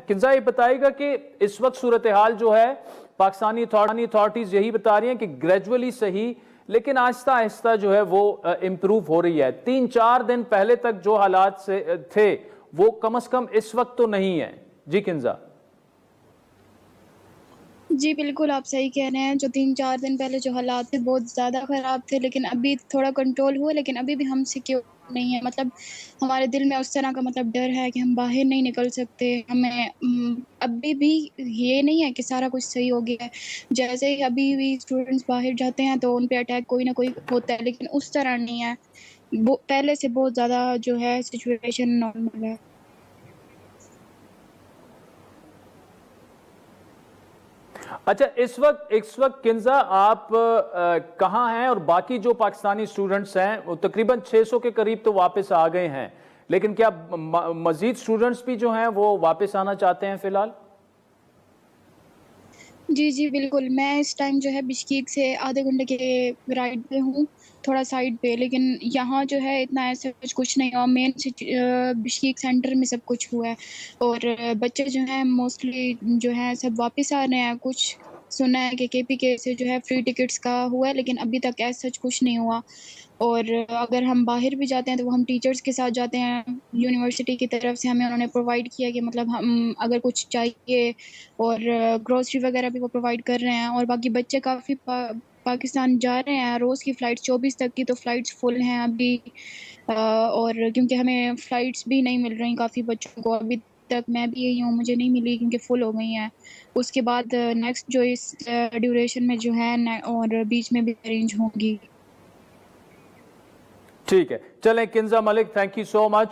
किंजा ये बताएगा कि इस वक्त सूरत हाल जो है पाकिस्तानी अथॉरिटीज यही बता रही हैं कि ग्रेजुअली सही, लेकिन आहिस्ता आहिस्ता जो है वो इम्प्रूव हो रही है। 3-4 दिन पहले तक जो हालात से थे वो कम से कम इस वक्त तो नहीं है। जी किंजा। जी बिल्कुल, आप सही कह रहे हैं। जो 3-4 दिन पहले जो हालात थे बहुत ज़्यादा ख़राब थे, लेकिन अभी थोड़ा कंट्रोल हुआ, लेकिन अभी भी हम सिक्योर नहीं है। मतलब हमारे दिल में उस तरह का मतलब डर है कि हम बाहर नहीं निकल सकते। हमें अभी भी ये नहीं है कि सारा कुछ सही हो गया है। जैसे ही अभी भी स्टूडेंट्स बाहर जाते हैं तो उन पे अटैक कोई ना कोई होता है, लेकिन उस तरह नहीं है। वो पहले से बहुत ज़्यादा जो है सिचुएशन नॉर्मल है। अच्छा, इस वक्त किंजा आप कहाँ हैं? और बाकी जो पाकिस्तानी स्टूडेंट्स हैं वो तकरीबन 600 के करीब तो वापस आ गए हैं, लेकिन क्या मजीद स्टूडेंट्स भी जो हैं वो वापस आना चाहते हैं फिलहाल? जी, जी, बिल्कुल। मैं इस टाइम जो है बिश्कीक से आधे घंटे के राइड पे हूँ, थोड़ा साइड पे, लेकिन यहाँ जो है इतना ऐसा कुछ नहीं हुआ। मेन बिश्कीक सेंटर में सब कुछ हुआ है और बच्चे जो हैं मोस्टली जो हैं सब वापस आ रहे हैं। कुछ सुना है कि केपीके से जो है फ्री टिकट्स का हुआ है, लेकिन अभी तक ऐसा सच कुछ नहीं हुआ। और अगर हम बाहर भी जाते हैं तो वो हम टीचर्स के साथ जाते हैं। यूनिवर्सिटी की तरफ से हमें उन्होंने प्रोवाइड किया कि मतलब हम अगर कुछ चाहिए और ग्रोसरी वगैरह भी वो प्रोवाइड कर रहे हैं। और बाकी बच्चे काफ़ी पाकिस्तान जा रहे हैं। रोज़ की फ़्लाइट 24 तक की तो फ़्लाइट्स फुल हैं अभी। और क्योंकि हमें फ़्लाइट्स भी नहीं मिल रही काफ़ी बच्चों को अभी तक। मैं भी यही हूँ, मुझे नहीं मिली क्योंकि फुल हो गई हैं। उसके बाद नेक्स्ट जो इस ड्यूरेशन में जो है और बीच में भी अरेंज होंगी। ठीक है, चलें Kinza Malik, thank you so much.